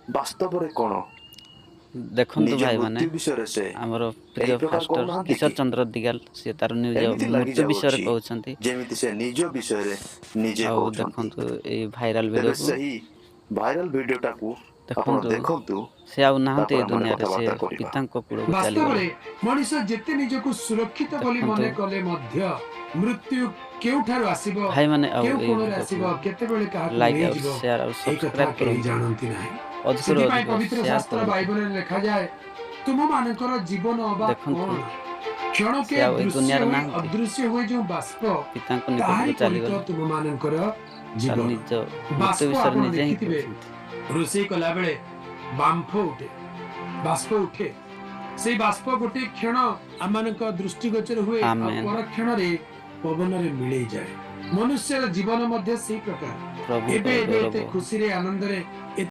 ବାସ୍ତବରେ କଣ ଦେଖନ୍ତୁ ନିଜ ଭାଇମାନେ, ମୃତ୍ୟୁ ବିଷୟରେ ସେ ଆମର ଏଇ ପ୍ରିୟ ପ୍ରକାର ଫାଷ୍ଟର କହୁନାହାନ୍ତି କି? କିଶୋର ଚନ୍ଦ୍ର ଦିଗାଲ ସିଏ ତାର ନିଜ ଏମିତି ଲାଗି ମୃତ୍ୟୁ ବିଷୟରେ ଯାଉଅଛି କହୁଛନ୍ତି। ଯେମିତି ସେ ନିଜ ବିଷୟରେ ନିଜେ ଆଉ କହୁଛନ୍ତି। ଦେଖନ୍ତୁ ଏଇ ଭାଇରାଲ ତେବେ ଭିଡ଼ିଓକୁ, ସେହି ଭାଇରାଲ ଭିଡିଓଟାକୁ ଆପଣ ଦେଖନ୍ତୁ ଦେଖନ୍ତୁ, ସେ ଆଉ ନାହାନ୍ତି ତାପରେ ଏ ଆମେ ଦୁନିଆରେ, ସେ କଥାବାର୍ତ୍ତା କରିବା। ପିତାଙ୍କ କୂଳକୁ ଚାଲିଗଲେ। ବାସ୍ତବରେ ମଣିଷ ଯେତେ ନିଜକୁ ସୁରକ୍ଷିତ ବୋଲି ଦେଖନ୍ତୁ ମନେ କଲେ ମଧ୍ୟ ମୃତ୍ୟୁ କେଉଁଠାରୁ ଆସିବ, ଭାଇମାନେ, ଆଉ କେଉଁ ଏଇ କୋଣରେ ଭିଡ଼ିଓକୁ ଆସିବ, କେତେବେଳେ କାହାକୁ ଲାଇକ୍ ଆଉ ନେଇଯିବ, ସେୟାର ଆଉ ଏଇ କଥା ସବସ୍କ୍ରାଇବ କେହି କରନ୍ତୁ। ଜାଣନ୍ତି ନାହିଁ। ଅଧିକରୁ ସେଥିପାଇଁ ଅଧିକ ପବିତ୍ର ସେୟାର ଶାସ୍ତ୍ର କରନ୍ତୁ। ବାଇବଲରେ ଲେଖାଯାଏ, ତୁମମାନଙ୍କର ଜୀବନ ଅବା ଦେଖନ୍ତୁ କଣ? କ୍ଷଣକେ ସେ ଆଉ ଏଇ ଦୃଶ୍ୟ ଦୁନିଆରେ ହୋଇ ନାହାନ୍ତି, ଅଦୃଶ୍ୟ ହୁଏ ଯେଉଁ ବାଷ୍ପ, ପିତାଙ୍କ ନିକଟକୁ ତାହାରି ପରିତ ଚାଲିଗଲେ। ତୁମମାନଙ୍କର ତାର ଜୀବନ। ନିଜ ମୃତ୍ୟୁ ବାଷ୍ପ ବିଷୟରେ ଆପଣ ନିଜେ ହିଁ ଦେଖିଥିବେ, କହୁଛନ୍ତି। ରୋଷେଇ କଲା ବେଳେ ବାମ୍ଫ ଉଠେ, ବାଷ୍ପ ଉଠେ। ସେଇ ବାଷ୍ପ ଗୋଟେ କ୍ଷଣ ଆମମାନଙ୍କ ଦୃଷ୍ଟିଗୋଚର ହୁଏ, ଆଉ ଆମେନ୍। ପର କ୍ଷଣରେ ପବନରେ ମିଳେଇ ଯାଏ। ମନୁଷ୍ୟର ଜୀବନ ମଧ୍ୟ ସେଇ ପ୍ରକାର। ପ୍ରଭୁଙ୍କର ଏବେ ଏବେ ଗୌରବ। ଏତେ ଖୁସିରେ ଆନନ୍ଦରେ